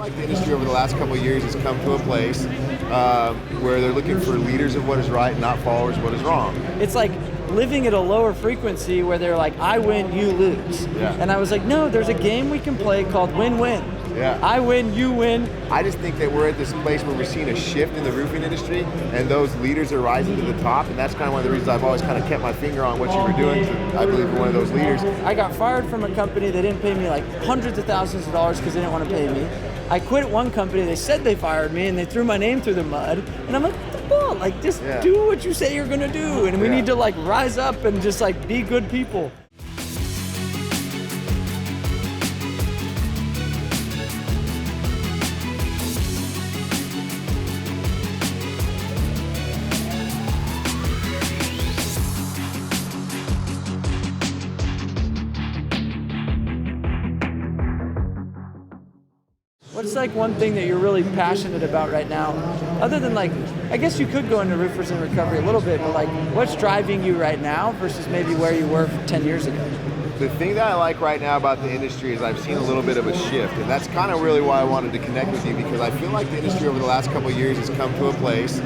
like the industry over the last couple of years has come to a place where they're looking for leaders of what is right, not followers of what is wrong. It's like living at a lower frequency where they're like, I win, you lose. Yeah. And I was like, no, there's a game we can play called win-win. Yeah. I win, you win. I just think that we're at this place where we're seeing a shift in the roofing industry, and those leaders are rising to the top, and that's kind of one of the reasons I've always kind of kept my finger on what you were doing, 'cause I believe you're one of those leaders. I got fired from a company. They didn't pay me like hundreds of thousands of dollars because they didn't want to pay me. I quit at one company. They said they fired me, and they threw my name through the mud. And I'm like, what the fuck? Like, just do what you say you're gonna do. And we need to like rise up and just like be good people. What's like one thing that you're really passionate about right now? Other than like, I guess you could go into roofers in recovery a little bit, but like what's driving you right now versus maybe where you were 10 years ago? The thing that I like right now about the industry is I've seen a little bit of a shift, and that's kind of really why I wanted to connect with you, because I feel like the industry over the last couple of years has come to a place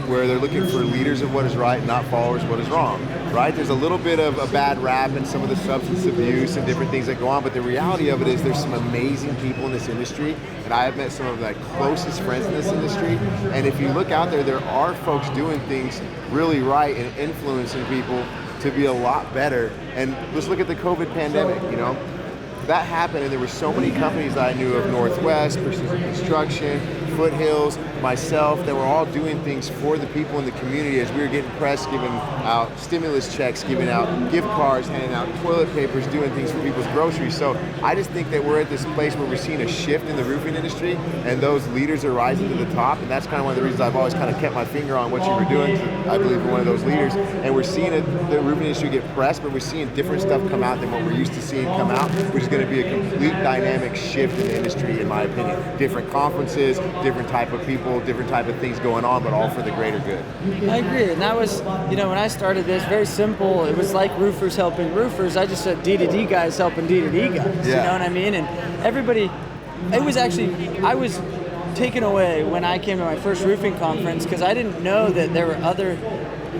where they're looking for leaders of what is right, not followers of what is wrong, right? There's a little bit of a bad rap and some of the substance abuse and different things that go on, but the reality of it is there's some amazing people in this industry, and I have met some of my closest friends in this industry, and if you look out there, there are folks doing things really right and influencing people to be a lot better. And let's look at the COVID pandemic, you know? That happened, and there were so many companies that I knew of, Northwest, Precision Construction, Foothills, myself, that were all doing things for the people in the community as we were getting press, giving out stimulus checks, giving out gift cards, handing out toilet papers, doing things for people's groceries. So I just think that we're at this place where we're seeing a shift in the roofing industry, and those leaders are rising to the top, and that's kind of one of the reasons I've always kind of kept my finger on what you were doing, 'cause I believe you're one of those leaders. And we're seeing the roofing industry get pressed, but we're seeing different stuff come out than what we're used to seeing come out, which is going to be a complete dynamic shift in the industry, in my opinion. Different conferences, different type of people, different type of things going on, but all for the greater good. I agree, and that was, you know, when I started this, very simple. It was like roofers helping roofers. I just said D2D guys helping D2D guys. You know what I mean? And everybody, it was actually, I was taken away when I came to my first roofing conference because I didn't know that there were other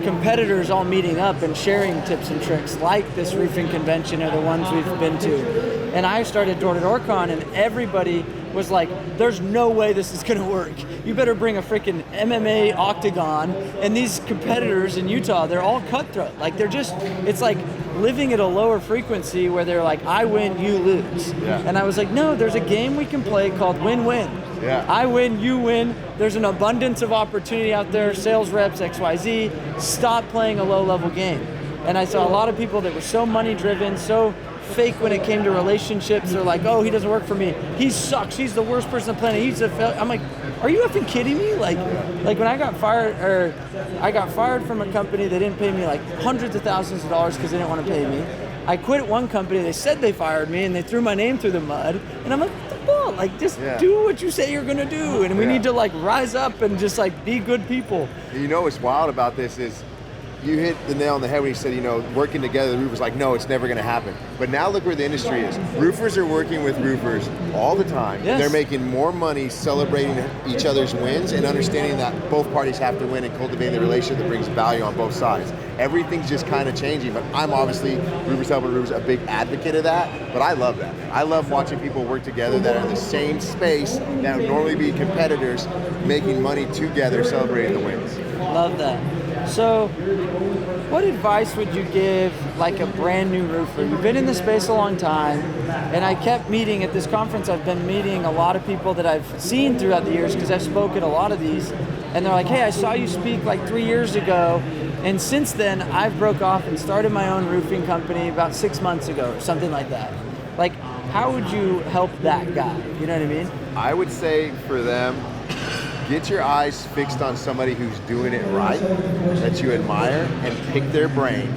competitors all meeting up and sharing tips and tricks like this roofing convention or the ones we've been to. And I started Doortodoor Con, and everybody was like, there's no way this is gonna work. You better bring a freaking MMA octagon. And these competitors in Utah, they're all cutthroat. Like they're just, it's like living at a lower frequency where they're like, I win, you lose. Yeah. And I was like, no, there's a game we can play called win-win. Yeah. I win, you win. There's an abundance of opportunity out there. Sales reps, XYZ. Stop playing a low-level game. And I saw a lot of people that were so money-driven, so fake when it came to relationships. They're like, oh, he doesn't work for me. He sucks. He's the worst person on the planet. He's a failure. I'm like, are you effing kidding me? Like when I got fired from a company. They didn't pay me like hundreds of thousands of dollars because they didn't want to pay me. I quit at one company. They said they fired me, and they threw my name through the mud. And I'm like, what the fuck? Like, just do what you say you're gonna do. And we need to like rise up and just like be good people. You know what's wild about this is you hit the nail on the head when you said, you know, working together, the roofers like, no, it's never going to happen. But now look where the industry is. Roofers are working with roofers all the time. Yes. They're making more money celebrating each other's wins and understanding that both parties have to win and cultivating the relationship that brings value on both sides. Everything's just kind of changing, but I'm obviously, Roofers Helping Roofers, a big advocate of that, but I love that. I love watching people work together that are in the same space that would normally be competitors, making money together, celebrating the wins. Love that. So, what advice would you give like a brand new roofer? You've been in the space a long time, and I kept meeting at this conference. I've been meeting a lot of people that I've seen throughout the years because I've spoken at a lot of these, and they're like, hey, I saw you speak like 3 years ago, and since then I've broke off and started my own roofing company about 6 months ago or something like that. Like, how would you help that guy? You know what I mean? I would say for them, get your eyes fixed on somebody who's doing it right, that you admire, and pick their brain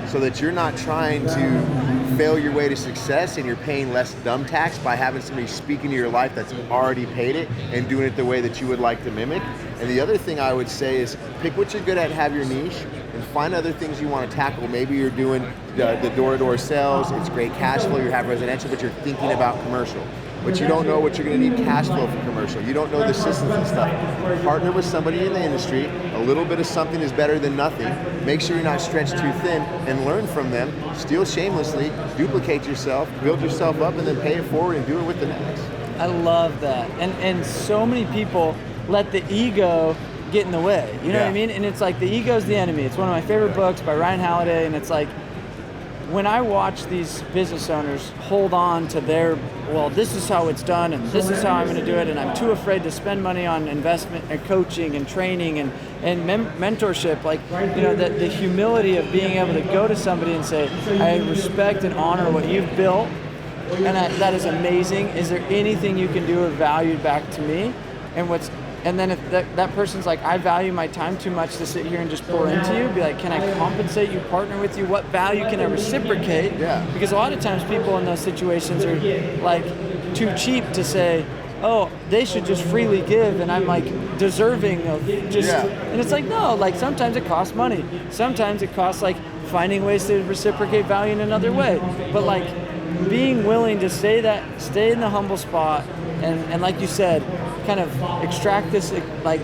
so that you're not trying to fail your way to success and you're paying less dumb tax by having somebody speak into your life that's already paid it and doing it the way that you would like to mimic. And the other thing I would say is pick what you're good at, have your niche, and find other things you want to tackle. Maybe you're doing the door-to-door sales, it's great cash flow, you have residential, but you're thinking about commercial. but you don't know what you're going to need cash flow for commercial. You don't know the systems and stuff. Partner with somebody in the industry. A little bit of something is better than nothing. Make sure you're not stretched too thin, and learn from them. Steal shamelessly, duplicate yourself, build yourself up, and then pay it forward and do it with the next. I love that. And so many people let the ego get in the way. You know what I mean? And it's like the ego's the enemy. It's one of my favorite books by Ryan Halliday, and it's like, when I watch these business owners hold on to their, well, this is how it's done, and this is how I'm going to do it, and I'm too afraid to spend money on investment and coaching and training and mentorship, like, you know, the humility of being able to go to somebody and say, I respect and honor what you've built, and that is amazing. Is there anything you can do of value back to me? And then if that person's like, I value my time too much to sit here and just pour into you, be like, can I compensate you, partner with you? What value can I reciprocate? Yeah. Because a lot of times people in those situations are like too cheap to say, oh, they should just freely give and I'm like deserving of just, and it's like, no, like sometimes it costs money. Sometimes it costs like finding ways to reciprocate value in another way. But like being willing to stay in the humble spot and like you said, kind of extract this, like,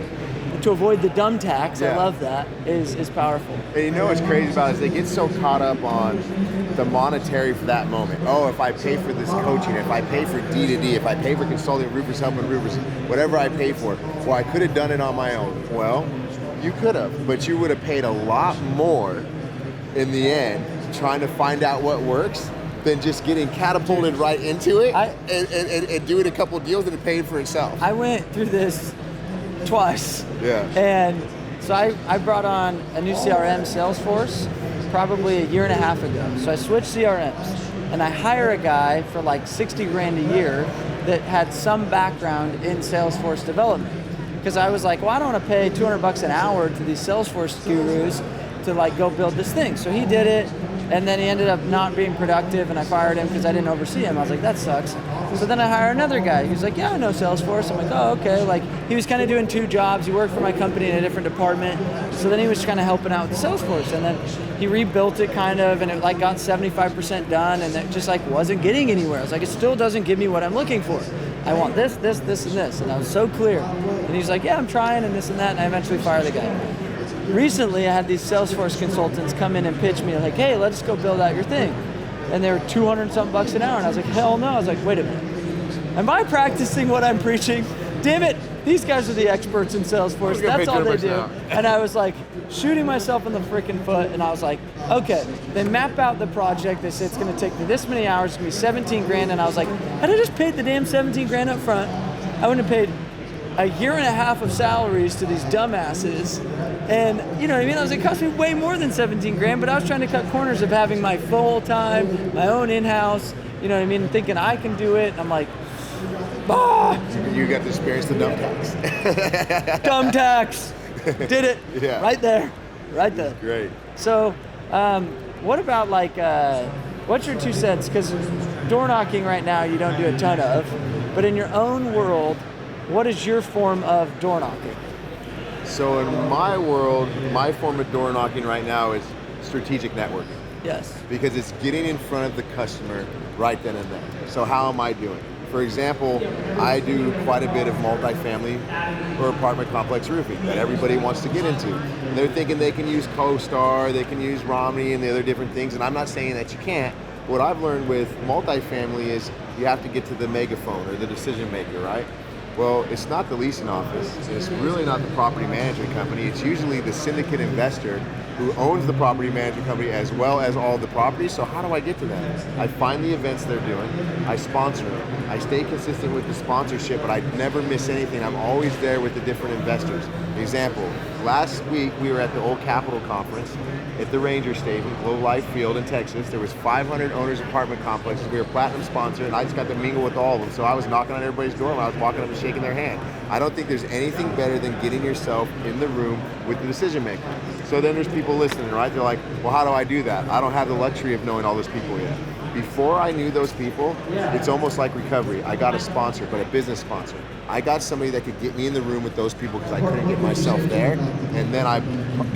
to avoid the dumb tax. I love that, is powerful. And you know what's crazy about it is they get so caught up on the monetary for that moment. Oh, if I pay for this coaching, if I pay for D2D, if I pay for consulting roofers, helping roofers, whatever I pay for, well, I could have done it on my own. Well, you could have, but you would have paid a lot more in the end trying to find out what works than just getting catapulted right into it and doing a couple deals and it paid for itself. I went through this twice. Yeah. And so I brought on a new CRM, Salesforce, probably a year and a half ago. So I switched CRMs and I hire a guy for like 60 grand a year that had some background in Salesforce development. Because I was like, well, I don't want to pay $200 an hour to these Salesforce gurus to like go build this thing. So he did it. And then he ended up not being productive, and I fired him because I didn't oversee him. I was like, that sucks. So then I hire another guy. He was like, yeah, I know Salesforce. I'm like, oh, okay. Like, he was kind of doing two jobs. He worked for my company in a different department. So then he was kind of helping out with Salesforce. And then he rebuilt it kind of, and it like got 75% done, and it just like wasn't getting anywhere. I was like, it still doesn't give me what I'm looking for. I want this, this, this, and this. And I was so clear. And he's like, yeah, I'm trying, and this and that. And I eventually fired the guy. Recently, I had these Salesforce consultants come in and pitch me like, hey, let's go build out your thing. And they were $200-something an hour. And I was like, hell no. I was like, wait a minute. Am I practicing what I'm preaching? Damn it. These guys are the experts in Salesforce. That's all they do. And I was like shooting myself in the freaking foot. And I was like, okay. They map out the project. They said it's going to take me this many hours. It's going to be 17 grand. And I was like, had I just paid the damn 17 grand up front, I wouldn't have paid a year and a half of salaries to these dumbasses. And you know what I mean? I was like, it cost me way more than 17 grand, but I was trying to cut corners of having my full time, my own in-house, you know what I mean? Thinking I can do it. And I'm like, You got to experience the dumb tax. Dumb tax. Did it. Yeah. Right there. Right there. Great. So, what about like, what's your 2 cents? Because door knocking right now you don't do a ton of, but in your own world, what is your form of door knocking? So in my world, my form of door knocking right now is strategic networking. Yes. Because it's getting in front of the customer right then and there. So how am I doing? For example, I do quite a bit of multifamily or apartment complex roofing that everybody wants to get into. And they're thinking they can use CoStar, they can use Romney and the other different things, and I'm not saying that you can't. What I've learned with multifamily is you have to get to the megaphone or the decision maker, right? Well, it's not the leasing office. It's really not the property management company. It's usually the syndicate investor who owns the property management company as well as all the properties. So how do I get to them? I find the events they're doing. I sponsor them. I stay consistent with the sponsorship, but I never miss anything. I'm always there with the different investors. Example, last week we were at the Old Capitol Conference at the Ranger Stadium, Globe Life Field in Texas. There was 500 owners of apartment complexes. We were a platinum sponsor, and I just got to mingle with all of them. So I was knocking on everybody's door when I was walking up and shaking their hand. I don't think there's anything better than getting yourself in the room with the decision maker. So then there's people listening, right? They're like, well, how do I do that? I don't have the luxury of knowing all those people yet. Before I knew those people, it's almost like recovery. I got a sponsor, but a business sponsor. I got somebody that could get me in the room with those people because I couldn't get myself there, and then I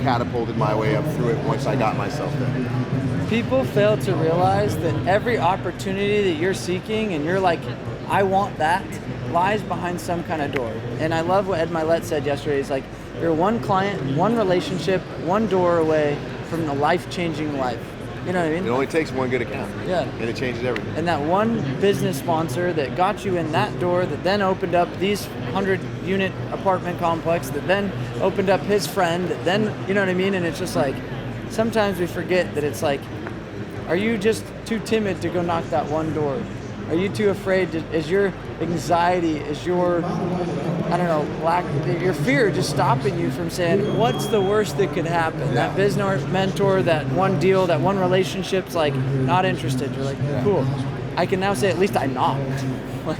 catapulted my way up through it once I got myself there. People fail to realize that every opportunity that you're seeking and you're like, I want that lies behind some kind of door. And I love what Ed Milet said yesterday. He's like, you're one client, one relationship, one door away from a life-changing life. You know what I mean? It only takes one good account. Yeah. And it changes everything. And that one business sponsor that got you in that door, that then opened up these 100-unit apartment complex, that then opened up his friend, that then, you know what I mean? And it's just like, sometimes we forget that it's like, are you just too timid to go knock that one door? Are you too afraid? Is your anxiety, is your, I don't know, your fear just stopping you from saying, what's the worst that could happen? That business mentor, that one deal, that one relationship's like, not interested. You're like, cool. I can now say, at least I knocked. Like,